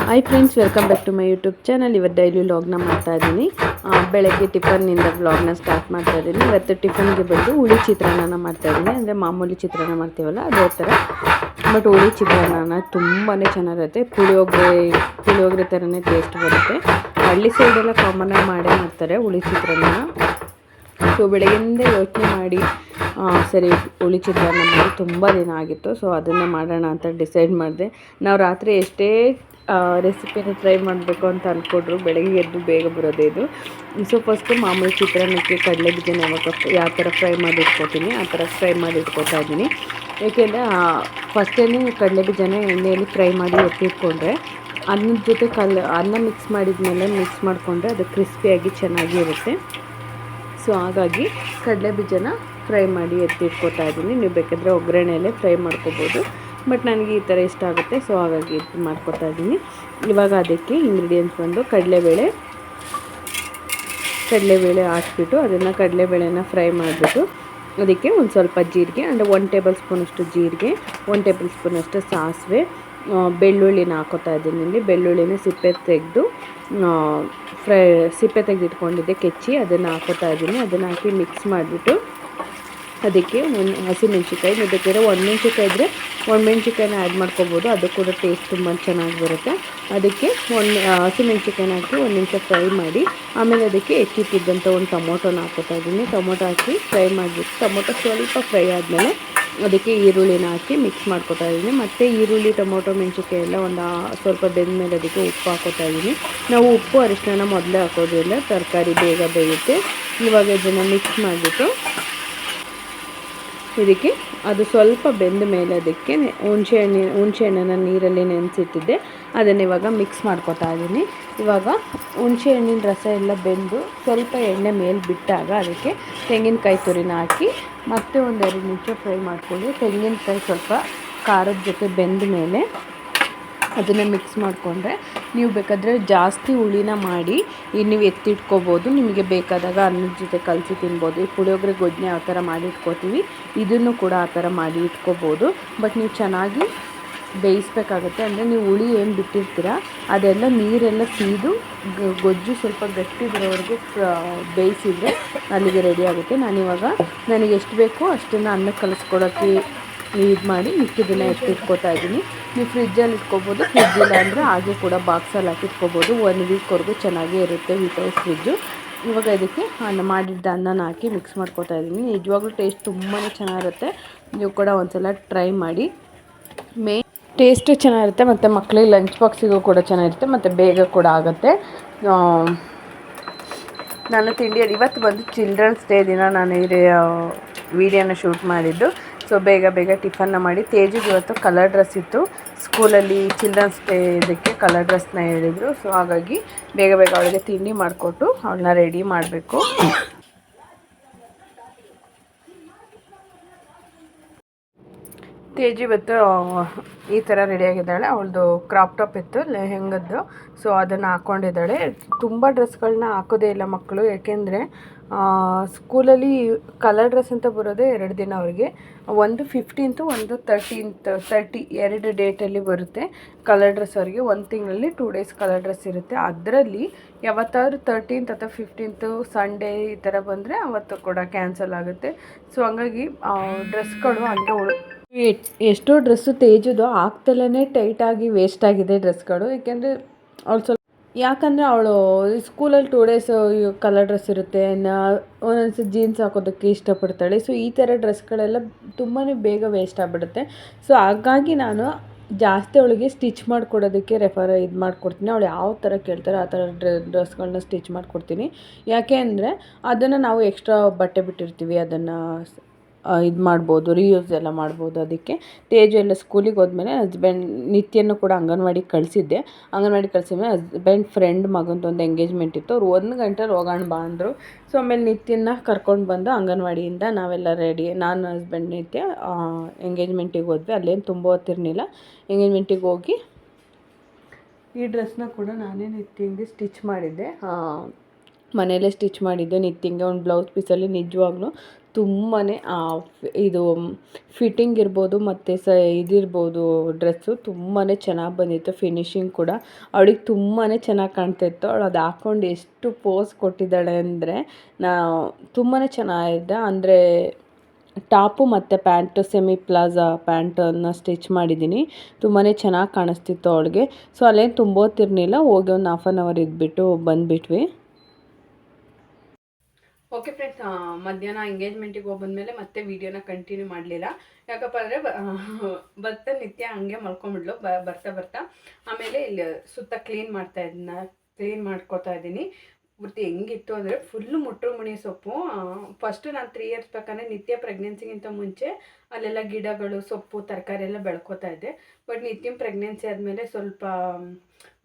Hi friends, welcome back to my YouTube channel. ಇವತ್ತು daily ವ್ಲಾಗ್ನ ಮಾಡ್ತಾಯಿದ್ದೀನಿ. ಬೆಳಗ್ಗೆ ಟಿಫನ್ನಿಂದ ವ್ಲಾಗ್ನ ಸ್ಟಾರ್ಟ್ ಮಾಡ್ತಾಯಿದ್ದೀನಿ. ಇವತ್ತು ಟಿಫನ್ಗೆ ಬಂದು ಹುಳಿ ಚಿತ್ರಾನ್ನ ಮಾಡ್ತಾಯಿದ್ದೀನಿ. ಅಂದರೆ ಮಾಮೂಲಿ ಚಿತ್ರಾನ್ನ ಮಾಡ್ತೀವಲ್ಲ ಅದೇ ಥರ, ಬಟ್ ಹುಳಿ ಚಿತ್ರಾನ್ನ ತುಂಬಾ ಚೆನ್ನಾಗಿರುತ್ತೆ. ಪುಳಿಯೋಗರೆ ಥರನೇ ಟೇಸ್ಟ್ ಬರುತ್ತೆ. ಹಳ್ಳಿ ಸೈಡೆಲ್ಲ ಕಾಮನ್ನಾಗಿ ಮಾಡೇ ಮಾಡ್ತಾರೆ ಹುಳಿ ಚಿತ್ರಾನ್ನ. ಸೊ ಬೆಳಗ್ಗೆಯಿಂದ ಯೋಚನೆ ಮಾಡಿ ಸರಿ ಹುಳಿ ಚಿತ್ರಾನ್ನ ಮಾಡಿ ತುಂಬ ದಿನ ಆಗಿತ್ತು. ಸೊ ಅದನ್ನು ಮಾಡೋಣ ಅಂತ ಡಿಸೈಡ್ ಮಾಡಿದೆ. ನಾವು ರಾತ್ರಿ ಎಷ್ಟೇ ರೆಸಿಪಿನ ಟ್ರೈ ಮಾಡಬೇಕು ಅಂತ ಅಂದ್ಕೊಂಡ್ರು ಬೆಳಗ್ಗೆ ಎದ್ದು ಬೇಗ ಬರೋದೇ ಇದು. ಸೊ ಫಸ್ಟು ಮಾಮೂಲಿ ಚಿತ್ರಾನ್ನಕ್ಕೆ ಕಡಲೆ ಬೀಜನ ಯಾವ ಥರ ಫ್ರೈ ಮಾಡಿ ಇಟ್ಕೊತೀನಿ ಆ ಥರ ಫ್ರೈ ಮಾಡಿ ಇಟ್ಕೊತಾ ಇದ್ದೀನಿ. ಏಕೆಂದರೆ ಫಸ್ಟೇ ಕಡಲೆ ಬೀಜನ ಎಣ್ಣೆಯಲ್ಲಿ ಫ್ರೈ ಮಾಡಿ ಎತ್ತಿಟ್ಕೊಂಡ್ರೆ ಅನ್ನದ ಜೊತೆ ಅನ್ನ ಮಿಕ್ಸ್ ಮಾಡಿಕೊಂಡ್ರೆ ಅದು ಕ್ರಿಸ್ಪಿಯಾಗಿ ಚೆನ್ನಾಗಿರುತ್ತೆ. ಸೊ ಹಾಗಾಗಿ ಕಡಲೆ ಬೀಜನ ಫ್ರೈ ಮಾಡಿ ಎತ್ತಿಟ್ಕೊತಾ ಇದ್ದೀನಿ. ನೀವು ಬೇಕಾದರೆ ಒಗ್ಗರಣೆಯಲ್ಲೇ ಫ್ರೈ ಮಾಡ್ಕೋಬೋದು, ಬಟ್ ನನಗೆ ಈ ಥರ ಇಷ್ಟ ಆಗುತ್ತೆ. ಸೊ ಹಾಗಾಗಿ ಇದು ಮಾಡ್ಕೊತಾ ಇದ್ದೀನಿ. ಇವಾಗ ಅದಕ್ಕೆ ಇಂಗ್ರೀಡಿಯೆಂಟ್ಸ್ ಬಂದು ಕಡಲೆಬೇಳೆ ಹಾಕ್ಬಿಟ್ಟು ಅದನ್ನು ಕಡಲೆಬೇಳೆನ ಫ್ರೈ ಮಾಡಿಬಿಟ್ಟು ಅದಕ್ಕೆ ಒಂದು ಸ್ವಲ್ಪ ಜೀರಿಗೆ, ಅಂದರೆ 1 ಟೇಬಲ್ ಸ್ಪೂನಷ್ಟು ಜೀರಿಗೆ, 1 ಟೇಬಲ್ ಸ್ಪೂನಷ್ಟು ಸಾಸಿವೆ, ಬೆಳ್ಳುಳ್ಳಿನ ಹಾಕೋತಾ ಇದ್ದೀನಿ. ಇಲ್ಲಿ ಬೆಳ್ಳುಳ್ಳಿನ ಸಿಪ್ಪೆ ತೆಗೆದಿಟ್ಕೊಂಡಿದ್ದೆ ಕೆಚ್ಚಿ, ಅದನ್ನು ಹಾಕೋತಾ ಇದ್ದೀನಿ. ಅದನ್ನು ಹಾಕಿ ಮಿಕ್ಸ್ ಮಾಡಿಬಿಟ್ಟು ಅದಕ್ಕೆ ಒಂದು ಹಸಿಮೆಣ್ಸಿಕಾಯಿ, ಬೇಕಾದ್ರೆ ಒಣಮೆಣ್ಸಿಕಾಯಿ ಇದ್ದರೆ ಒಣಮೆಣ್ಸಿಕಾಯಿನ ಆ್ಯಡ್ ಮಾಡ್ಕೊಬೋದು, ಅದು ಕೂಡ ಟೇಸ್ಟ್ ತುಂಬ ಚೆನ್ನಾಗಿ ಬರುತ್ತೆ. ಅದಕ್ಕೆ ಹಸಿಮೆಣ್ಸಿಕಾಯಿನ ಹಾಕಿ 1 ನಿಮಿಷ ಫ್ರೈ ಮಾಡಿ ಆಮೇಲೆ ಅದಕ್ಕೆ ಹೆಚ್ಚಿಟ್ಟಿದ್ದಂಥ ಒಂದು ಟೊಮೊಟೊನ ಹಾಕೋತಾ ಇದ್ದೀನಿ. ಟೊಮೊಟೊ ಹಾಕಿ ಫ್ರೈ ಮಾಡಿಬಿಟ್ಟು ಟೊಮೊಟೊ ಸ್ವಲ್ಪ ಫ್ರೈ ಆದಮೇಲೆ ಅದಕ್ಕೆ ಈರುಳ್ಳಿನ ಹಾಕಿ ಮಿಕ್ಸ್ ಮಾಡ್ಕೊತಾ ಇದ್ದೀನಿ. ಮತ್ತು ಈರುಳ್ಳಿ, ಟೊಮೊಟೊ, ಮೆಣಸಿನ್ಕಾಯಿ ಎಲ್ಲ ಒಂದು ಸ್ವಲ್ಪ ಬೆಂದ ಮೇಲೆ ಅದಕ್ಕೆ ಉಪ್ಪು ಹಾಕೋತಾ ಇದ್ದೀನಿ. ನಾವು ಉಪ್ಪು ಅರಿಶಿನ ಮೊದಲೇ ಹಾಕೋದ್ರಿಂದ ತರಕಾರಿ ಬೇಗ ಬೇಯುತ್ತೆ. ಇವಾಗ ಇದನ್ನು ಮಿಕ್ಸ್ ಮಾಡಿಬಿಟ್ಟು ಇದಕ್ಕೆ ಅದು ಸ್ವಲ್ಪ ಬೆಂದ ಮೇಲೆ ಅದಕ್ಕೆ ಹುಣಸೆಹಣ್ಣನ್ನು ನೀರಲ್ಲಿ ನೆನೆಸಿಟ್ಟಿದ್ದೆ, ಅದನ್ನು ಇವಾಗ ಮಿಕ್ಸ್ ಮಾಡ್ಕೊತಾ ಇದ್ದೀನಿ. ಇವಾಗ ಹುಣಸೆಹಣ್ಣಿನ ರಸ ಎಲ್ಲ ಬೆಂದು ಸ್ವಲ್ಪ ಎಣ್ಣೆ ಮೇಲೆ ಬಿಟ್ಟಾಗ ಅದಕ್ಕೆ ತೆಂಗಿನಕಾಯಿ ತುರಿನ ಹಾಕಿ ಮತ್ತೆ ಒಂದು 2 ನಿಮಿಷ ಫ್ರೈ ಮಾಡಿಕೊಂಡು ತೆಂಗಿನಕಾಯಿ ಸ್ವಲ್ಪ ಖಾರದ ಜೊತೆ ಬೆಂದ ಮೇಲೆ ಅದನ್ನು ಮಿಕ್ಸ್ ಮಾಡಿಕೊಂಡ್ರೆ ನೀವು ಬೇಕಾದರೆ ಜಾಸ್ತಿ ಹುಳಿನ ಮಾಡಿ ನೀವು ಎತ್ತಿಟ್ಕೋಬೋದು. ನಿಮಗೆ ಬೇಕಾದಾಗ ಅನ್ನದ ಜೊತೆ ಕಲಸಿ ತಿನ್ಬೋದು. ಈ ಪುಳಿಯೋಗರೆ ಗೊಜ್ಜು ಯಾವ ಥರ ಮಾಡಿ ಇಟ್ಕೋತೀವಿ ಇದನ್ನು ಕೂಡ ಆ ಥರ ಮಾಡಿ ಇಟ್ಕೋಬೋದು. ಬಟ್ ನೀವು ಚೆನ್ನಾಗಿ ಬೇಯಿಸ್ಬೇಕಾಗತ್ತೆ. ಅಂದರೆ ನೀವು ಹುಳಿ ಏನು ಬಿಟ್ಟಿರ್ತೀರ ಅದೆಲ್ಲ ನೀರೆಲ್ಲ ಸೀದು ಗೊಜ್ಜು ಸ್ವಲ್ಪ ಗಟ್ಟಿ ಬರೋವರೆಗೂ ಬೇಯಿಸಿದರೆ ಅಲ್ಲಿಗೆ ರೆಡಿ ಆಗುತ್ತೆ. ನಾನಿವಾಗ ನನಗೆ ಎಷ್ಟು ಬೇಕೋ ಅಷ್ಟನ್ನು ಅನ್ನಕ್ಕೆ ಕಲಿಸ್ಕೊಡೋಕ್ಕೆ ಇದು ಮಾಡಿ ಮಿಕ್ಕಿದ್ದನ್ನು ಎತ್ತಿಟ್ಕೋತಾ ಇದ್ದೀನಿ. ನೀವು ಫ್ರಿಜ್ಜಲ್ಲಿ ಇಟ್ಕೋಬೋದು, ಫ್ರಿಜ್ಜಿಲ್ಲ ಅಂದರೆ ಹಾಗೆ ಕೂಡ ಬಾಕ್ಸಲ್ಲಿ ಹಾಕಿಟ್ಕೋಬೋದು. 1 ವೀಕ್ವರೆಗೂ ಚೆನ್ನಾಗೇ ಇರುತ್ತೆ ವಿತೌಟ್ ಫ್ರಿಜ್ಜು. ಇವಾಗ ಇದಕ್ಕೆ ಮಾಡಿದ್ದ ಅನ್ನನ ಹಾಕಿ ಮಿಕ್ಸ್ ಮಾಡ್ಕೊತಾ ಇದ್ದೀನಿ. ನಿಜವಾಗ್ಲೂ ಟೇಸ್ಟ್ ತುಂಬಾ ಚೆನ್ನಾಗಿರುತ್ತೆ. ನೀವು ಕೂಡ ಒಂದ್ಸಲ ಟ್ರೈ ಮಾಡಿ. ಟೇಸ್ಟು ಚೆನ್ನಾಗಿರುತ್ತೆ ಮತ್ತು ಮಕ್ಕಳಿಗೆ ಲಂಚ್ ಬಾಕ್ಸಿಗೂ ಕೂಡ ಚೆನ್ನಾಗಿರುತ್ತೆ ಮತ್ತು ಬೇಗ ಕೂಡ ಆಗುತ್ತೆ. ನಾನು ತಿಂಡಿಯಲ್ಲಿ ಇವತ್ತು ಬಂದು ಚಿಲ್ಡ್ರನ್ಸ್ ಡೇ ದಿನ ನಾನು ವಿಡಿಯೋನ ಶೂಟ್ ಮಾಡಿದ್ದು. ಸೊ ಬೇಗ ಟಿಫನ್ನ ಮಾಡಿ ತೇಜಿಗೆ ಇವತ್ತು ಕಲರ್ ಡ್ರೆಸ್ ಇತ್ತು. ಸ್ಕೂಲಲ್ಲಿ ಚಿಲ್ಡ್ರನ್ಸ್ ಡೇ ಇದಕ್ಕೆ ಕಲರ್ ಡ್ರೆಸ್ನ ಹೇಳಿದರು. ಸೊ ಹಾಗಾಗಿ ಬೇಗ ಅವಳಿಗೆ ತಿಂಡಿ ಮಾಡಿಕೊಟ್ಟು ಅವಳನ್ನ ರೆಡಿ ಮಾಡಬೇಕು. ತೇಜು ಇವತ್ತು ಈ ಥರ ರೆಡಿಯಾಗಿದ್ದಾಳೆ. ಅವಳದು ಕ್ರಾಪ್ ಟಾಪ್ ಇತ್ತು ಲೆಹೆಂಗದ್ದು, ಸೊ ಅದನ್ನು ಹಾಕ್ಕೊಂಡಿದ್ದಾಳೆ. ತುಂಬ ಡ್ರೆಸ್ಗಳನ್ನ ಹಾಕೋದೇ ಇಲ್ಲ ಮಕ್ಕಳು, ಯಾಕೆಂದರೆ ಸ್ಕೂಲಲ್ಲಿ ಕಲರ್ ಡ್ರೆಸ್ ಅಂತ ಬರೋದೇ 2 ದಿನ ಅವರಿಗೆ. ಒಂದು 15th, ಒಂದು 13th 2 ಡೇಟಲ್ಲಿ ಬರುತ್ತೆ ಕಲರ್ ಡ್ರೆಸ್ ಅವರಿಗೆ. 1 ತಿಂಗಳಲ್ಲಿ 2 ಡೇಸ್ ಕಲರ್ ಡ್ರೆಸ್ ಇರುತ್ತೆ. ಅದರಲ್ಲಿ ಯಾವತ್ತಾದ್ರೂ 13th ಅಥವಾ 15th ಸಂಡೇ ಈ ಥರ ಬಂದರೆ ಅವತ್ತು ಕೂಡ ಕ್ಯಾನ್ಸಲ್ ಆಗುತ್ತೆ. ಸೊ ಹಂಗಾಗಿ ಡ್ರೆಸ್ಗಳು ಹಂಗೆ ಎಷ್ಟೋ ಡ್ರೆಸ್ಸು ತೇಜುದು ಆಗ್ತಲೇ ಟೈಟಾಗಿ ವೇಸ್ಟ್ ಆಗಿದೆ ಡ್ರೆಸ್ಗಳು. ಯಾಕಂದರೆ ಅವಳು ಸ್ಕೂಲಲ್ಲಿ 2 ಡೇಸ್ ಕಲರ್ ಡ್ರೆಸ್ ಇರುತ್ತೆ, ಒಂದೊಂದ್ಸತಿ ಜೀನ್ಸ್ ಹಾಕೋದಕ್ಕೆ ಇಷ್ಟಪಡ್ತಾಳೆ. ಸೊ ಈ ಥರ ಡ್ರೆಸ್ಗಳೆಲ್ಲ ತುಂಬಾ ಬೇಗ ವೇಸ್ಟ್ ಆಗಿಬಿಡುತ್ತೆ. ಸೊ ಹಾಗಾಗಿ ನಾನು ಜಾಸ್ತಿ ಅವಳಿಗೆ ಸ್ಟಿಚ್ ಮಾಡಿಕೊಡೋದಕ್ಕೆ ಮಾಡಿಕೊಡ್ತೀನಿ. ಅವಳು ಯಾವ ಥರ ಕೇಳ್ತಾರೋ ಆ ಥರ ಡ್ರೆಸ್ಗಳನ್ನ ಸ್ಟಿಚ್ ಮಾಡಿಕೊಡ್ತೀನಿ. ಯಾಕೆ ಅಂದರೆ ಅದನ್ನು ನಾವು ಎಕ್ಸ್ಟ್ರಾ ಬಟ್ಟೆ ಬಿಟ್ಟಿರ್ತೀವಿ, ಅದನ್ನು ಇದು ಮಾಡ್ಬೋದು, ರೀಯೂಸ್ ಎಲ್ಲ ಮಾಡ್ಬೋದು. ಅದಕ್ಕೆ ತೇಜು ಎಲ್ಲ ಸ್ಕೂಲಿಗೆ ಹೋದ್ಮೇಲೆ ನಿತ್ಯನೂ ಕೂಡ ಅಂಗನವಾಡಿಗೆ ಕಳಿಸಿದ್ದೆ. ಕಳಿಸಿದ್ಮೇಲೆ ಹಸ್ಬೆಂಡ್ ಫ್ರೆಂಡ್ ಮಗಂದೊಂದು ಎಂಗೇಜ್ಮೆಂಟ್ ಇತ್ತು. ಅವ್ರು 1 ಗಂಟೆಲಿ ಹೋಗೋಣ ಬಾ ಅಂದರು. ಸೊ ಆಮೇಲೆ ನಿತ್ಯನ ಕರ್ಕೊಂಡು ಬಂದು ಅಂಗನವಾಡಿಯಿಂದ ನಾವೆಲ್ಲ ರೆಡಿ, ನಾನು ಹಸ್ಬೆಂಡ್ ನಿತ್ಯ ಎಂಗೇಜ್ಮೆಂಟಿಗೆ ಹೋದ್ವಿ. ಅಲ್ಲೇನು ತುಂಬ ಹೊತ್ತಿರಲಿಲ್ಲ. ಎಂಗೇಜ್ಮೆಂಟಿಗೆ ಹೋಗಿ ಈ ಡ್ರೆಸ್ನ ಕೂಡ ನಾನೇ ನಿತ್ಯಂಗೆ ಸ್ಟಿಚ್ ಮಾಡಿದ್ದೆ, ಮನೆಯಲ್ಲೇ ಸ್ಟಿಚ್ ಮಾಡಿದ್ದೆ. ನಿತ್ಯಂಗೆ ಒಂದು ಬ್ಲೌಸ್ ಪೀಸಲ್ಲಿ ನಿಜವಾಗ್ಲೂ ತುಂಬಾ ಇದು ಫಿಟ್ಟಿಂಗ್ ಇರ್ಬೋದು ಮತ್ತು ಇದಿರ್ಬೋದು, ಡ್ರೆಸ್ಸು ತುಂಬಾ ಚೆನ್ನಾಗಿ ಬಂದಿತ್ತು. ಫಿನಿಶಿಂಗ್ ಕೂಡ ಅವಳಿಗೆ ತುಂಬಾ ಚೆನ್ನಾಗಿ ಕಾಣ್ತಾಯಿತ್ತು. ಅವಳು ಅದು ಹಾಕ್ಕೊಂಡು ಎಷ್ಟು ಪೋಸ್ ಕೊಟ್ಟಿದ್ದಾಳೆ ಅಂದರೆ ತುಂಬಾ ಚೆನ್ನಾಗಿದೆ. ಅಂದರೆ ಟಾಪು ಮತ್ತು ಪ್ಯಾಂಟು ಸೆಮಿ ಪ್ಲಾಜಾ ಪ್ಯಾಂಟನ್ನು ಸ್ಟಿಚ್ ಮಾಡಿದ್ದೀನಿ. ತುಂಬಾ ಚೆನ್ನಾಗಿ ಕಾಣಿಸ್ತಿತ್ತು ಅವಳಿಗೆ. ಸೊ ಅಲ್ಲೇನು ತುಂಬೋತಿರ್ಲಿಲ್ಲ, ಹೋಗಿ ಒಂದು ಹಾಫ್ ಆನ್ ಅವರ್ ಇದ್ಬಿಟ್ಟು ಬಂದುಬಿಟ್ವಿ. ಓಕೆ ಫ್ರೆಂಡ್ಸ್, ಮಧ್ಯಾಹ್ನ ಎಂಗೇಜ್ಮೆಂಟಿಗೆ ಹೋಗಿ ಬಂದಮೇಲೆ ಮತ್ತೆ ವೀಡಿಯೋನ ಕಂಟಿನ್ಯೂ ಮಾಡಲಿಲ್ಲ. ಯಾಕಪ್ಪ ಅಂದರೆ ಬರ್ತಾ ನಿತ್ಯ ಹಂಗೆ ಮಲ್ಕೊಂಬಿಡ್ಲು ಬರ್ತಾ ಬರ್ತಾ. ಆಮೇಲೆ ಇಲ್ಲಿ ಸುತ್ತ ಕ್ಲೀನ್ ಮಾಡ್ಕೋತಾ ಇದ್ದೀನಿ. ಪೂರ್ತಿ ಹೆಂಗಿತ್ತು ಅಂದರೆ ಫುಲ್ಲು ಮುಟ್ರು ಮುನಿ ಸೊಪ್ಪು. ಫಸ್ಟು ನಾನು 3 ಇಯರ್ಸ್ ಬೇಕಂದರೆ ನಿತ್ಯ ಪ್ರೆಗ್ನೆನ್ಸಿಗಿಂತ ಮುಂಚೆ ಅಲ್ಲೆಲ್ಲ ಗಿಡಗಳು, ಸೊಪ್ಪು, ತರಕಾರಿ ಎಲ್ಲ ಬೆಳ್ಕೋತಾ ಇದ್ದೆ. ಬಟ್ ನಿತ್ಯ ಪ್ರೆಗ್ನೆನ್ಸಿ ಆದಮೇಲೆ ಸ್ವಲ್ಪ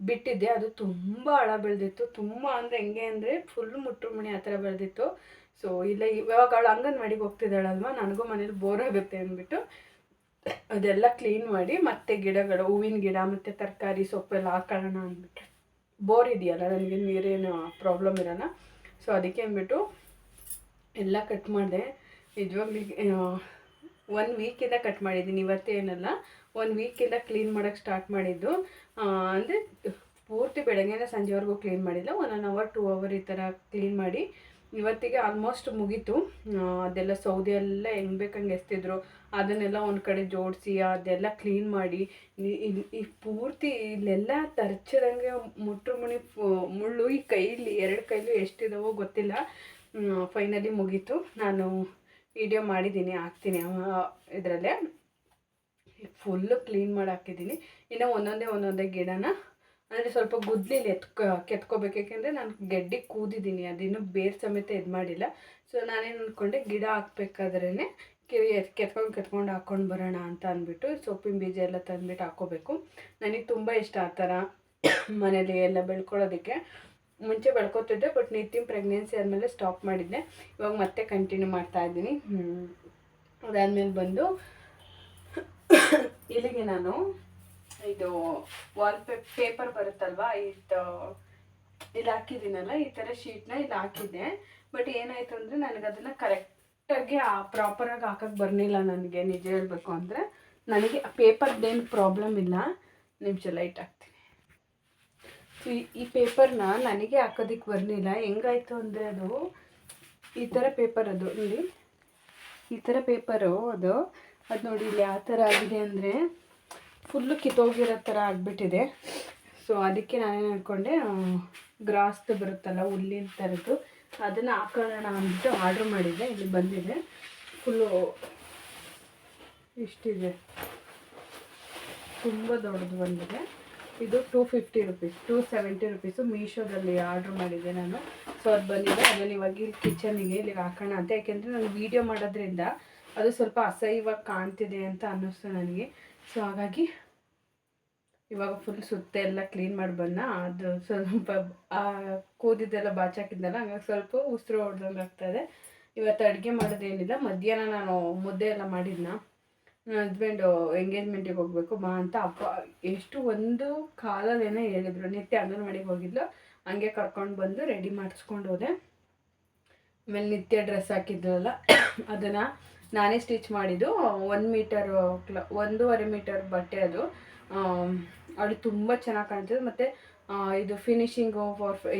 ಬಿಟ್ಟಿದ್ದೆ. ಅದು ತುಂಬ ಹಳ ಬೆಳೆದಿತ್ತು. ತುಂಬ ಅಂದರೆ ಹೆಂಗೆ ಅಂದರೆ ಫುಲ್ ಮುಟ್ರು ಮುನಿ ಆ ಥರ ಬೆಳೆದಿತ್ತು. ಸೊ ಇಲ್ಲ, ಇವಾಗ ಅವಳು ಅಂಗನವಾಡಿಗೆ ಹೋಗ್ತಿದ್ದಾಳಲ್ವ, ನನಗೂ ಮನೇಲಿ ಬೋರ್ ಆಗುತ್ತೆ ಅಂದ್ಬಿಟ್ಟು ಅದೆಲ್ಲ ಕ್ಲೀನ್ ಮಾಡಿ ಮತ್ತೆ ಗಿಡಗಳು, ಹೂವಿನ ಗಿಡ ಮತ್ತು ತರಕಾರಿ ಸೊಪ್ಪೆಲ್ಲ ಹಾಕೊಳ್ಳೋಣ ಅಂದ್ಬಿಟ್ಟು. ಬೋರ್ ಇದೆಯಲ್ಲ, ನನಗೆ ನೀರೇನು ಪ್ರಾಬ್ಲಮ್ ಇರೋಲ್ಲ. ಸೊ ಅದಕ್ಕೆ ಅಂದ್ಬಿಟ್ಟು ಎಲ್ಲ ಕಟ್ ಮಾಡಿದೆ. ನಿಜವಾಗ್ಲೂ 1 ವೀಕಿಂದ ಕಟ್ ಮಾಡಿದ್ದೀನಿ, ಇವತ್ತೇನಲ್ಲ 1 ವೀಕಿಂದ ಕ್ಲೀನ್ ಮಾಡೋಕ್ಕೆ ಸ್ಟಾರ್ಟ್ ಮಾಡಿದ್ದು. ಅಂದರೆ ಪೂರ್ತಿ ಬೆಳಗ್ಗೆನೇ ಸಂಜೆವರೆಗೂ ಕ್ಲೀನ್ ಮಾಡಿಲ್ಲ, 1 hour 2 hour ಈ ಥರ ಕ್ಲೀನ್ ಮಾಡಿ ಇವತ್ತಿಗೆ ಆಲ್ಮೋಸ್ಟ್ ಮುಗೀತು. ಅದೆಲ್ಲ ಸೌದೆ ಎಲ್ಲ ಹೆಂಗೆ ಬೇಕಂಗೆ ಎಸ್ತಿದ್ರು, ಅದನ್ನೆಲ್ಲ ಒಂದು ಕಡೆ ಜೋಡಿಸಿ ಅದೆಲ್ಲ ಕ್ಲೀನ್ ಮಾಡಿ ಈ ಪೂರ್ತಿ ಇಲ್ಲೆಲ್ಲ ತರ್ಚದಂಗೆ ಮುಟ್ರು ಮುನಿ ಮುಳ್ಳು ಈ ಕೈಲಿ 2 ಕೈಲೂ ಎಷ್ಟಿದಾವೋ ಗೊತ್ತಿಲ್ಲ. ಫೈನಲಿ ಮುಗೀತು. ನಾನು ವಿಡಿಯೋ ಮಾಡಿದ್ದೀನಿ, ಹಾಕ್ತೀನಿ ಇದರಲ್ಲೇ. ಫುಲ್ಲು ಕ್ಲೀನ್ ಮಾಡಿ ಹಾಕಿದ್ದೀನಿ. ಇನ್ನು ಒಂದೊಂದೇ ಗಿಡನ ಅಂದರೆ ಸ್ವಲ್ಪ ಗುದ್ದಲಿಲಿ ಕೆತ್ಕೋಬೇಕು. ಯಾಕೆಂದರೆ ನಾನು ಗೆಡ್ಡೆ ಕೂದಿದ್ದೀನಿ, ಅದಿನ್ನೂ ಬೇರೆ ಸಮೇತ ಇದು ಮಾಡಿಲ್ಲ. ಸೊ ನಾನೇನು ಅಂದ್ಕೊಂಡೆ, ಗಿಡ ಹಾಕ್ಬೇಕಾದ್ರೇ ಕೆತ್ಕೊಂಡು ಹಾಕ್ಕೊಂಡು ಬರೋಣ ಅಂತ ಅಂದ್ಬಿಟ್ಟು ಸೊಪ್ಪಿನ ಬೀಜ ಎಲ್ಲ ತಂದುಬಿಟ್ಟು ಹಾಕ್ಕೋಬೇಕು. ನನಗೆ ತುಂಬ ಇಷ್ಟ ಆ ಥರ ಮನೇಲಿ ಎಲ್ಲ ಬೆಳ್ಕೊಳ್ಳೋದಕ್ಕೆ. ಮುಂಚೆ ಬೆಳ್ಕೊತಿದ್ದೆ, ಬಟ್ ನಿತ್ಯ ಪ್ರೆಗ್ನೆನ್ಸಿ ಆದಮೇಲೆ ಸ್ಟಾಪ್ ಮಾಡಿದ್ದೆ. ಇವಾಗ ಮತ್ತೆ ಕಂಟಿನ್ಯೂ ಮಾಡ್ತಾಯಿದ್ದೀನಿ. ಅದಾದಮೇಲೆ ಬಂದು ಇಲ್ಲಿಗೆ ನಾನು ಇದು ಪೇಪರ್ ಬರುತ್ತಲ್ವ, ಇಲ್ಲಿ ಹಾಕಿದ್ದೀನಲ್ಲ, ಈ ಥರ ಶೀಟ್ನ ಇಲ್ಲಿ ಹಾಕಿದ್ದೆ. ಬಟ್ ಏನಾಯಿತು ಅಂದರೆ ನನಗೆ ಅದನ್ನು ಕರೆಕ್ಟಾಗಿ ಪ್ರಾಪರಾಗಿ ಹಾಕೋಕ್ಕೆ ಬರಲಿಲ್ಲ. ನನಗೆ ನಿಜ ಹೇಳಬೇಕು ಅಂದರೆ ನನಗೆ ಪೇಪರ್ದೇನು ಪ್ರಾಬ್ಲಮ್ ಇಲ್ಲ. ನಿಮಿಷ ಲೈಟ್ ಹಾಕ್ತೀನಿ. ಈ ಪೇಪರ್ನ ನನಗೆ ಹಾಕೋದಕ್ಕೆ ಬರಲಿಲ್ಲ. ಹೆಂಗಾಯಿತು ಅಂದರೆ ಅದು ಈ ಥರ ಪೇಪರ್, ಅದು ನೋಡಿ ಈ ಥರ ಪೇಪರು ಅದು ನೋಡಿ ಇಲ್ಲಿ ಯಾವ ಥರ ಆಗಿದೆ ಅಂದರೆ ಫುಲ್ಲು ಕಿತ್ತೋಗಿರೋ ಥರ ಆಗಿಬಿಟ್ಟಿದೆ. ಸೊ ಅದಕ್ಕೆ ನಾನೇನು ಅಂದ್ಕೊಂಡೆ, ಗ್ರಾಸ್ದು ಬರುತ್ತಲ್ಲ ಹುಲ್ಲಿನ ಥರದ್ದು, ಅದನ್ನು ಹಾಕೊಳ್ಳೋಣ ಅಂದ್ಬಿಟ್ಟು ಆರ್ಡ್ರ್ ಮಾಡಿದ್ದೆ. ಇಲ್ಲಿ ಬಂದಿದೆ, ಫುಲ್ಲು ಇಷ್ಟಿದೆ, ತುಂಬ ದೊಡ್ಡದು ಬಂದಿದೆ. ಇದು 250 rupees, 270 rupees ಮೀಶೋದಲ್ಲಿ ಆರ್ಡ್ರ್ ಮಾಡಿದ್ದೆ ನಾನು. ಸೊ ಅದು ಬಂದಿದೆ. ಅದನ್ನು ಇವಾಗ ಇಲ್ಲಿ ಕಿಚನಿಗೆ ಇಲ್ಲಿಗೆ ಹಾಕೋಣ ಅಂತ. ಯಾಕೆಂದರೆ ನಾನು ವೀಡಿಯೋ ಮಾಡೋದ್ರಿಂದ ಅದು ಸ್ವಲ್ಪ ಅಸಹ್ಯವಾಗಿ ಕಾಣ್ತಿದೆ ಅಂತ ಅನ್ನಿಸ್ತು ನನಗೆ. ಸೊ ಹಾಗಾಗಿ ಇವಾಗ ಫುಲ್ ಸುತ್ತ ಎಲ್ಲ ಕ್ಲೀನ್ ಮಾಡಿ ಬಂದ. ಅದು ಸ್ವಲ್ಪ ಕೂದಿದ್ದೆಲ್ಲ ಬಾಚಾಕಿದ್ದೆಲ್ಲ, ಹಂಗಾಗಿ ಸ್ವಲ್ಪ ಉಸಿರು ಹೊಡೆದಂಗೆ ಆಗ್ತಾಯಿದೆ. ಇವತ್ತು ಅಡುಗೆ ಮಾಡೋದೇನಿಲ್ಲ. ಮಧ್ಯಾಹ್ನ ನಾನು ಮುದ್ದೆ ಎಲ್ಲ ಮಾಡಿದ್ನ. ನನ್ನ ಹಸ್ಬೆಂಡು ಎಂಗೇಜ್ಮೆಂಟಿಗೆ ಹೋಗಬೇಕು ಬಾ ಅಂತ ಎಷ್ಟು 1:15 ಹೇಳಿದ್ರು. ನಿತ್ಯ ಅಂಗನವಾಡಿಗೆ ಹೋಗಿದ್ಲು, ಹಂಗೆ ಕರ್ಕೊಂಡು ಬಂದು ರೆಡಿ ಮಾಡಿಸ್ಕೊಂಡು ಹೋದೆ. ಆಮೇಲೆ ನಿತ್ಯ ಡ್ರೆಸ್ ಹಾಕಿದ್ರಲ್ಲ, ಅದನ್ನು ನಾನೇ ಸ್ಟಿಚ್ ಮಾಡಿದ್ದು. 1.5 ಮೀಟರ್ ಬಟ್ಟೆ ಅದು. ಅವಳು ತುಂಬ ಚೆನ್ನಾಗಿ ಕಾಣ್ತಿದ್ದು. ಮತ್ತು ಇದು ಫಿನಿಶಿಂಗು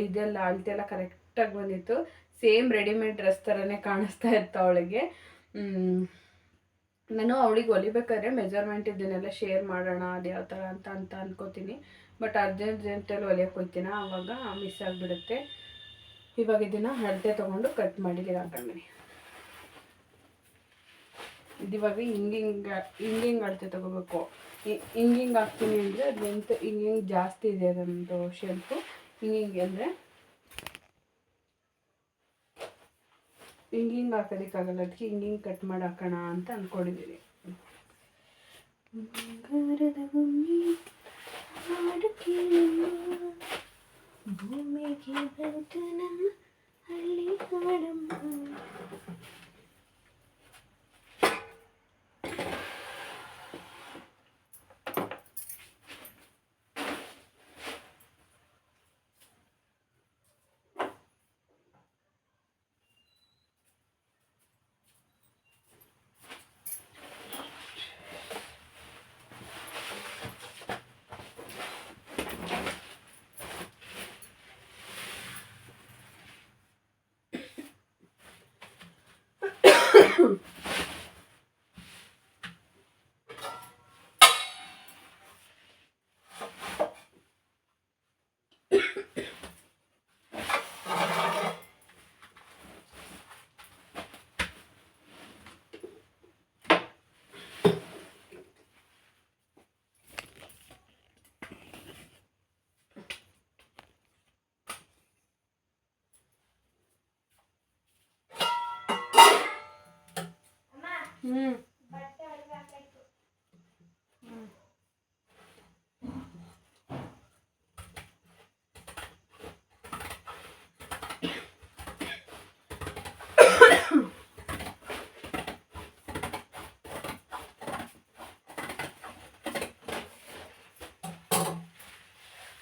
ಇದೆಲ್ಲ ಅಳತೆಲ್ಲ ಕರೆಕ್ಟಾಗಿ ಬಂದಿತ್ತು. ಸೇಮ್ ರೆಡಿಮೇಡ್ ಡ್ರೆಸ್ ಥರನೇ ಕಾಣಿಸ್ತಾ ಇತ್ತು ಅವಳಿಗೆ. ನಾನು ಅವಳಿಗೆ ಹೊಲಿಬೇಕಾದ್ರೆ ಮೆಜರ್ಮೆಂಟ್ ಇದನ್ನೆಲ್ಲ ಶೇರ್ ಮಾಡೋಣ, ಅದು ಯಾವ ಥರ ಅಂತ ಅನ್ಕೋತೀನಿ. ಬಟ್ ಅರ್ಜೆಂಟಲ್ಲಿ ಹೊಲಿಯೋಕೆ ಹೋಗ್ತೀನಿ, ಆವಾಗ ಮಿಸ್ ಆಗಿಬಿಡುತ್ತೆ. ಇವಾಗ ಇದನ್ನು ಅಳತೆ ತೊಗೊಂಡು ಕಟ್ ಮಾಡಿ ಹಾಕೊಂಡ್ಬಿಡಿ. ಇದಿವಾಗ ಹಿಂಗಿಂಗ್ ಅಳತೆ ತೊಗೋಬೇಕು. ಹಿಂಗಿಂಗ್ ಹಾಕ್ತೀನಿ ಅಂದರೆ ಅದು ಹಿಂಗಿಂಗ್ ಜಾಸ್ತಿ ಇದೆ ಅದೊಂದು ಶೇಲ್ಫು. ಹಿಂಗಿಂಗ್ ಅಂದರೆ ಹಿಂಗಿಂಗ್ ಹಾಕೋದಕ್ಕಾಗಲ್ಲ, ಅದಕ್ಕೆ ಹಿಂಗಿಂಗ್ ಕಟ್ ಮಾಡಿ ಹಾಕೋಣ ಅಂತ ಅಂದ್ಕೊಂಡಿದ್ದೀನಿ. ಭೂಮಿಗೆ ಬಂತು ನಮ್ಮ ಹಳ್ಳಿ ಹಾಡಮ್ಮ.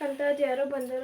ಅಂತಾಜ್ ಯಾರೋ ಬಂದರ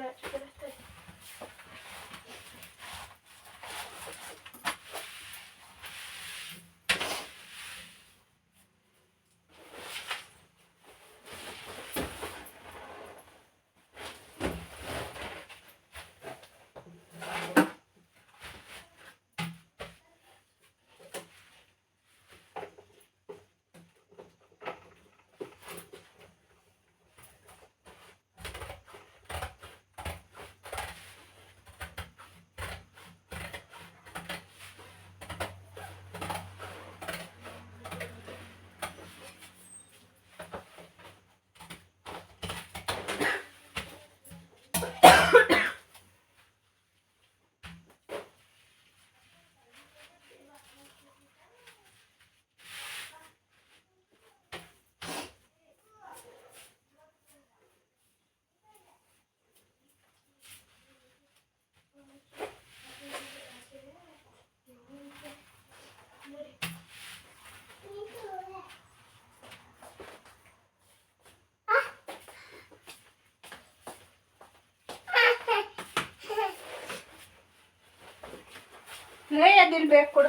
ಅದಿಲ್ ಬೇಕು ಕೊಡು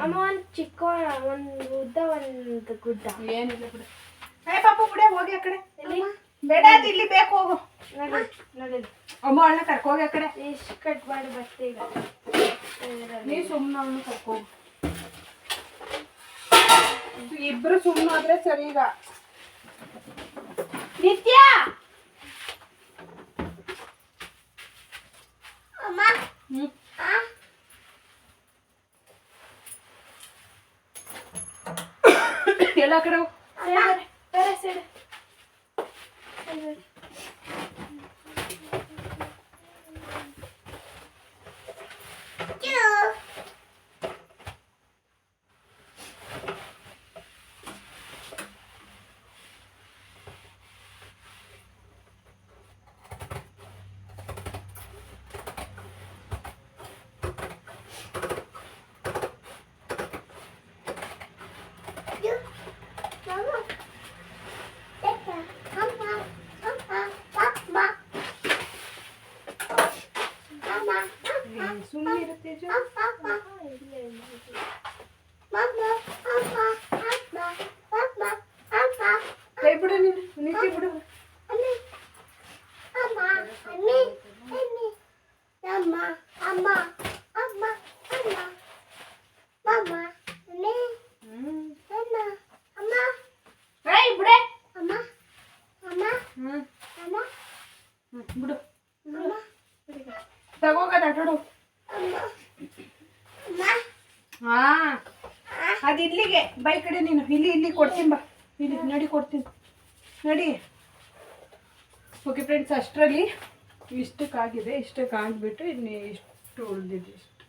ಅಮ್ಮ. ಒಂದು ಚಿಕ್ಕ ಒಂದು ಉದ್ದ ಒಂದು ಗುಡ್ಡ ಏನಿಲ್ಲ ಬಿಡು. ಪಾಪು ಬಿಡ ಹೋಗಿ ಆ ಕಡೆ. ಬೇಡ ಅದು ಇಲ್ಲಿ ಬೇಕು ಹೋಗು. ನೋಡಿ ಅಮ್ಮ ಅವಳನ್ನ ಕರ್ಕೋಗಿ ಆ ಕಡೆ. ಇಷ್ಟು ಕಟ್ ಮಾಡಿ ಬರ್ತೀಗ ನೀ ಸುಮ್ಮನೆ ಅವಳನ್ನ ಕರ್ಕೋಗು. ಇಬ್ರು ಸುಮ್ಮನೆ ಆದ್ರೆ ಸರಿ. ಈಗ ನಿತ್ಯ ಎಲ್ಲ ಕಡೆ ಸುಮ್ಮನೆ ಇರುತ್ತೆ. ಕೈ ಬಿಡು ನೀನು. ನಿತ್ಯ ಬಿಡು. ಬಿಡು ತಗೋಗದಾಟೋಡು. ಹಾ ಅದು ಇಲ್ಲಿಗೆ ಬೈ ಕಡೆ ನೀನು. ಇಲ್ಲಿ ಕೊಡ್ತೀನಿ ಬಾ. ಇಲ್ಲಿ ನಡಿ ಕೊಡ್ತೀನಿ ನಡಿ. ಓಕೆ ಫ್ರೆಂಡ್ಸ್, ಅಷ್ಟರಲ್ಲಿ ಇಷ್ಟಕ್ಕಾಗಿದೆ. ಇಷ್ಟಕ್ಕಾಗಿಬಿಟ್ಟು ಇನ್ನು ಇಷ್ಟು ಉಳಿದಿದೆ. ಇಷ್ಟು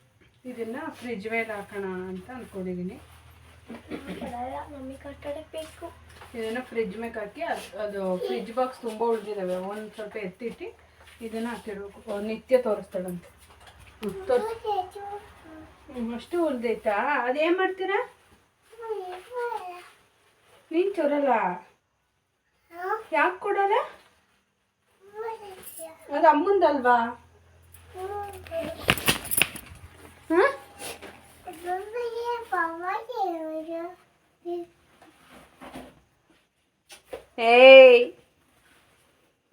ಇದನ್ನು ಫ್ರಿಜ್ ಮೇಲೆ ಹಾಕೋಣ ಅಂತ ಅಂದ್ಕೊಂಡಿದ್ದೀನಿ. ಮಮ್ಮಿ ಕಟ್ಟಡಕ್ಕೆ ಬೇಕು. ಇದನ್ನು ಫ್ರಿಜ್ ಮೇಲೆ ಹಾಕಿ ಅದು ಫ್ರಿಜ್ ಬಾಕ್ಸ್ ತುಂಬ ಉಳಿದಿದ್ದಾವೆ. ಒಂದು ಸ್ವಲ್ಪ ಎತ್ತಿಟ್ಟು ಇದನ್ನು ಹಾಕಿಡ್ಬೇಕು. ನಿತ್ಯ ತೋರಿಸ್ತಾಳಂತೆ. ಅಷ್ಟು ಉಳ್ದೈತಾ? ಅದೇನು ಮಾಡ್ತೀರಾ? ನೀನು ಚೊರಲ್ಲ ಯಾಕೆ ಕೊಡಲ್ಲ? ಅದು ಅಮ್ಮಂದಲ್ವಾ? ಹಾಂ ಏಯ್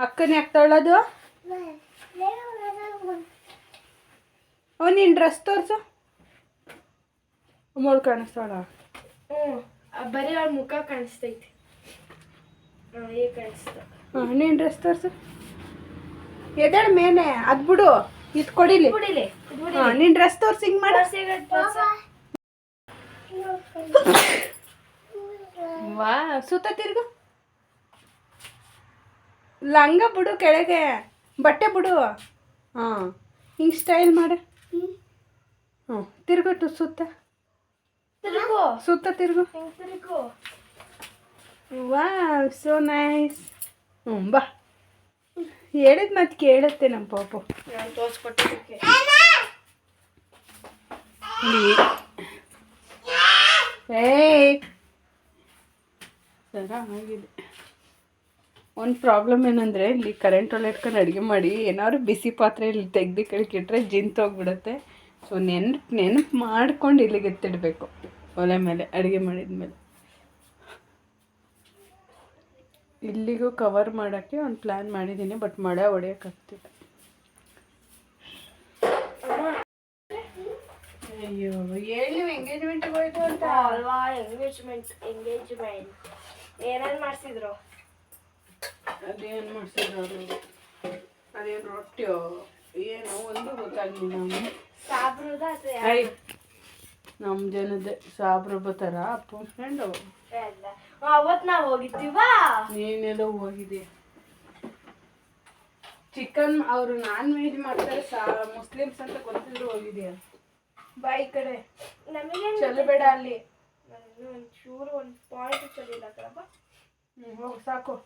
ಅಕ್ಕನೇ ಯಾಕೆ ತೊಳ್ಳೋದು? ನೀನು ಡ್ರೆಸ್ ತೋರಿಸು. ಮೊಳ್ ಕಾಣಿಸ್ತಾಳ? ಬರೀ ಅವ್ಳ ಮುಖ ಕಾಣಿಸ್ತೈತಿ. ಹೇಗೆ ಕಾಣಿಸ್ತ? ನೀನು ಡ್ರೆಸ್ ತೋರಿಸು. ಎದಳ ಮೇಲೆ ಅದು ಬಿಡು. ಇದು ಕೊಡಿಲಿ. ನೀನು ಡ್ರೆಸ್ ತೋರಿಸಿ ಹಿಂಗೆ ಮಾಡ. ವಾ ಸುತ್ತ ತಿರ್ಗು. ಲಂಗ ಬಿಡು ಕೆಳಗೆ. ಬಟ್ಟೆ ಬಿಡು. ಹಾಂ ಹಿಂಗೆ ಸ್ಟೈಲ್ ಮಾಡು. ಹ್ಞೂ ತಿರ್ಗಟ್ಟು ಸುತ್ತ. ತಿರುಗು ಸುತ್ತ ತಿರುಗು. ಹಿಂಗ್ ತಿರುಗು. Wow so nice. ಬಾ, ಹೇಳಿದ ಮತ್ತೆ ಕೇಳುತ್ತೆ ನಮ್ಮ ಪಾಪು. ನಾನು ತೋರಿಸ್ಕೊಟ್ಟಿದ್ದಕ್ಕೆ ಸರ ಆಗಿದೆ. ಒಂದು ಪ್ರಾಬ್ಲಮ್ ಏನಂದರೆ ಇಲ್ಲಿ ಕರೆಂಟ್ ಒಲೆ ಇಟ್ಕೊಂಡು ಅಡುಗೆ ಮಾಡಿ ಏನಾದ್ರು ಬಿಸಿ ಪಾತ್ರೆ ಇಲ್ಲಿ ತೆಗ್ದು ಕೆಳಗಿಟ್ರೆ ಜಿಂತೋಗ್ಬಿಡುತ್ತೆ. ಸೊ ನೆನಪು ಮಾಡ್ಕೊಂಡು ಇಲ್ಲಿಗೆ ಎತ್ತಿಡಬೇಕು ಒಲೆ ಮೇಲೆ ಅಡುಗೆ ಮಾಡಿದ್ಮೇಲೆ. ಇಲ್ಲಿಗೂ ಕವರ್ ಮಾಡೋಕ್ಕೆ ಒಂದು ಪ್ಲ್ಯಾನ್ ಮಾಡಿದ್ದೀನಿ, ಬಟ್ ಮಳೆ ಹೊಡೆಯೋಕ್ಕಾಗ್ತಿಲ್ಲ. ಅಯ್ಯೋ ಹೇಳಿ, ಎಂಗೇಜ್ಮೆಂಟ್ಗೆ ಹೋಯ್ತು ಅಂತ ಅಲ್ವಾ? ಎಂಗೇಜ್ಮೆಂಟ್ ಏನೇನು ಮಾಡಿಸಿದ್ರು? ಅದೇನು ಮಾಡಿಸಿದ್ರು ಅವರು? ಅದೇನು ರೊಟ್ಟಿಯೋ ಏನೋ ಒಂದು ಗೊತ್ತಾಗಲಿಲ್ಲ. ಸಾಬ್ರದ ಐ ನಮ್ಮ ಜನದ ಸಾಬ್ರು ಬರ್ತಾರ ಅಪ್ಪ ಫ್ರೆಂಡು. ಅವತ್ತು ನಾವು ಹೋಗಿದ್ದೀವಾ? ನೀನೆಲ್ಲೋ ಹೋಗಿದ್ದೆ. ಚಿಕನ್ ಅವರು ನಾನ್ ವೆಜ್ ಮಾಡ್ತಾರೆ, ಮುಸ್ಲಿಮ್ಸ್ ಅಂತ ಗೊತ್ತಿದ್ರು ಹೋಗಿದೆಯಾ? ಬಾಯಿ ಕಡೆ ನಮಗೆ ಚಲಬೇಡ ಅಲ್ಲಿ. ಒಂಚೂರು ಒಂದು ಪಾಯಿಂಟ್ ಚಲಿಲ್ಲ ಕಣಪ್ಪ. ಹೋಗಿ ಸಾಕು.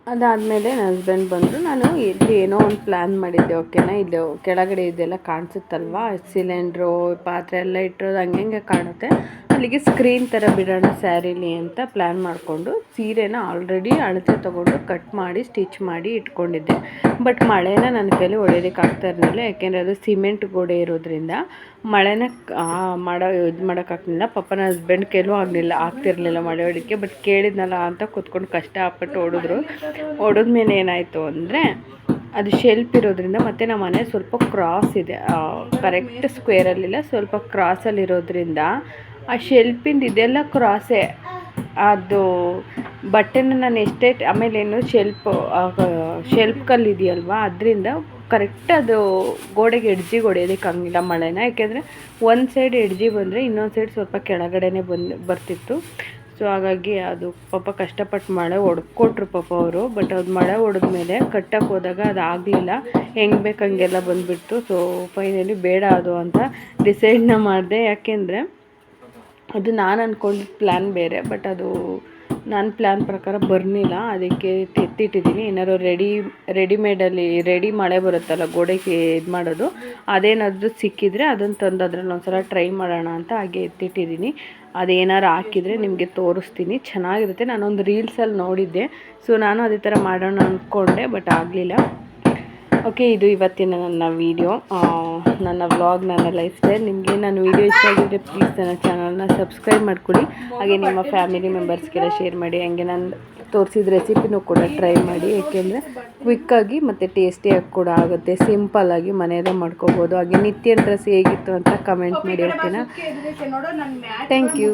ಅದಾದಮೇಲೆ ನನ್ನ ಹಸ್ಬೆಂಡ್ ಬಂದರು. ನಾನು ಇಲ್ಲಿ ಏನೋ ಒಂದು ಪ್ಲ್ಯಾನ್ ಮಾಡಿದ್ದೆ, ಓಕೆನಾ? ಇಲ್ಲಿ ಕೆಳಗಡೆ ಇದೆಲ್ಲ ಕಾಣಿಸುತ್ತಲ್ವಾ, ಸಿಲಿಂಡ್ರು ಪಾತ್ರೆ ಎಲ್ಲ ಇಟ್ಟಿರೋದು ಹಂಗೆ ಕಾಣುತ್ತೆ. ಅಲ್ಲಿಗೆ ಸ್ಕ್ರೀನ್ ಥರ ಬಿಡೋಣ ಸ್ಯಾರಿಲಿ ಅಂತ ಪ್ಲ್ಯಾನ್ ಮಾಡಿಕೊಂಡು ಸೀರೆನ ಆಲ್ರೆಡಿ ಅಳತೆ ತೊಗೊಂಡು ಕಟ್ ಮಾಡಿ ಸ್ಟಿಚ್ ಮಾಡಿ ಇಟ್ಕೊಂಡಿದ್ದೆ. ಬಟ್ ಮಳೆನ ನನ್ನ ಕೈಲಿ ಹೊಡೆಯೋದಕ್ಕೆ ಆಗ್ತಾ ಇರಲಿಲ್ಲ, ಯಾಕೆಂದರೆ ಅದು ಸಿಮೆಂಟ್ ಗೋಡೆ ಇರೋದ್ರಿಂದ ಮಳೆನ ಇದು ಮಾಡೋಕ್ಕಾಗ್ಲಿಲ್ಲ. ಪಾಪನ ಹಸ್ಬೆಂಡ್ ಕೈಲೂ ಆಗ್ತಿರ್ಲಿಲ್ಲ ಮಳೆ ಹೊಡಿಯೋಕ್ಕೆ. ಬಟ್ ಕೇಳಿದ್ನಲ್ಲ ಅಂತ ಕೂತ್ಕೊಂಡು ಕಷ್ಟಪಟ್ಟು ಹೊಡೆದ್ಮೇಲೆ ಏನಾಯಿತು ಅಂದರೆ ಅದು ಶೆಲ್ಪ್ ಇರೋದ್ರಿಂದ, ಮತ್ತು ನಮ್ಮ ಮನೆ ಸ್ವಲ್ಪ ಕ್ರಾಸ್ ಇದೆ, ಕರೆಕ್ಟ್ ಸ್ಕ್ವೇರಲ್ಲಿಲ್ಲ, ಸ್ವಲ್ಪ ಕ್ರಾಸಲ್ಲಿರೋದ್ರಿಂದ ಆ ಶೆಲ್ಪಿಂದ ಇದೆಲ್ಲ ಕ್ರಾಸೇ. ಅದು ಬಟ್ಟೆನ ನಾನು ಎಷ್ಟೇ ಆಮೇಲೆ ಏನು ಶೆಲ್ಪ್ ಕಲ್ಲು ಇದೆಯಲ್ವಾ, ಅದರಿಂದ ಕರೆಕ್ಟ್ ಅದು ಗೋಡೆಗೆ ಎಡ್ಜಿಗೆ ಹೊಡೆಯೋದಕ್ಕೆ ಹಂಗಿಲ್ಲ ಮಳೆನ. ಯಾಕೆಂದರೆ ಒಂದು ಸೈಡ್ ಎಡ್ಜಿ ಬಂದರೆ ಇನ್ನೊಂದು ಸೈಡ್ ಸ್ವಲ್ಪ ಕೆಳಗಡೆನೇ ಬರ್ತಿತ್ತು. ಸೊ ಹಾಗಾಗಿ ಅದು ಪಾಪ ಕಷ್ಟಪಟ್ಟು ಮಳೆ ಹೊಡ್ಕೊಟ್ರು ಪಾಪ ಅವರು. ಬಟ್ ಅದು ಮಳೆ ಹೊಡೆದ್ಮೇಲೆ ಕಟ್ಟಕ್ಕೆ ಹೋದಾಗ ಅದು ಆಗಲಿಲ್ಲ, ಹೆಂಗೆ ಬೇಕು ಹಂಗೆಲ್ಲ ಬಂದುಬಿಡ್ತು. ಸೊ ಫೈನಲಿ ಬೇಡ ಅದು ಅಂತ ಡಿಸೈಡ್ನ ಮಾಡಿದೆ. ಯಾಕೆಂದರೆ ಅದು ನಾನು ಅಂದ್ಕೊಂಡಿದ್ದ ಪ್ಲ್ಯಾನ್ ಬೇರೆ, ಬಟ್ ಅದು ನನ್ನ ಪ್ಲ್ಯಾನ್ ಪ್ರಕಾರ ಬರಲಿಲ್ಲ. ಅದಕ್ಕೆ ಎತ್ತಿಟ್ಟಿದ್ದೀನಿ. ಏನಾದ್ರು ರೆಡಿಮೇಡಲ್ಲಿ ರೆಡಿ ಮಳೆ ಬರುತ್ತಲ್ಲ ಗೋಡೆಗೆ ಇದು ಮಾಡೋದು, ಅದೇನಾದರೂ ಸಿಕ್ಕಿದರೆ ಅದನ್ನು ತಂದು ಅದ್ರಲ್ಲಿ ಒಂದ್ಸಲ ಟ್ರೈ ಮಾಡೋಣ ಅಂತ ಹಾಗೆ ಎತ್ತಿಟ್ಟಿದ್ದೀನಿ. ಅದೇನಾರು ಹಾಕಿದರೆ ನಿಮಗೆ ತೋರಿಸ್ತೀನಿ, ಚೆನ್ನಾಗಿರುತ್ತೆ. ನಾನೊಂದು ರೀಲ್ಸಲ್ಲಿ ನೋಡಿದ್ದೆ, ಸೊ ನಾನು ಅದೇ ಥರ ಮಾಡೋಣ ಅಂದ್ಕೊಂಡೆ, ಬಟ್ ಆಗಲಿಲ್ಲ. ಓಕೆ, ಇದು ಇವತ್ತಿನ ನನ್ನ ವೀಡಿಯೋ, ನನ್ನ ವ್ಲಾಗ್, ನನ್ನ ಲೈಫ್ ಸ್ಟೈಲ್. ನಿಮಗೆ ನನ್ನ ವೀಡಿಯೋ ಇಷ್ಟ ಆಗಿದ್ದರೆ ಪ್ಲೀಸ್ ನನ್ನ ಚಾನಲ್ನ ಸಬ್ಸ್ಕ್ರೈಬ್ ಮಾಡ್ಕೊಳ್ಳಿ. ಹಾಗೆ ನಿಮ್ಮ ಫ್ಯಾಮಿಲಿ ಮೆಂಬರ್ಸ್ಗೆಲ್ಲ ಶೇರ್ ಮಾಡಿ. ಹಂಗೆ ನಾನು ತೋರಿಸಿದ ರೆಸಿಪಿನೂ ಕೂಡ ಟ್ರೈ ಮಾಡಿ, ಏಕೆಂದರೆ ಕ್ವಿಕ್ಕಾಗಿ ಮತ್ತು ಟೇಸ್ಟಿಯಾಗಿ ಕೂಡ ಆಗುತ್ತೆ. ಸಿಂಪಲ್ಲಾಗಿ ಮನೆಯಲ್ಲೇ ಮಾಡ್ಕೋಬೋದು. ಹಾಗೆ ನಿತ್ಯ ಡ್ರೆಸ್ ಹೇಗಿತ್ತು ಅಂತ ಕಮೆಂಟ್ ಮಾಡಿ, ಓಕೆನಾ? Thank you.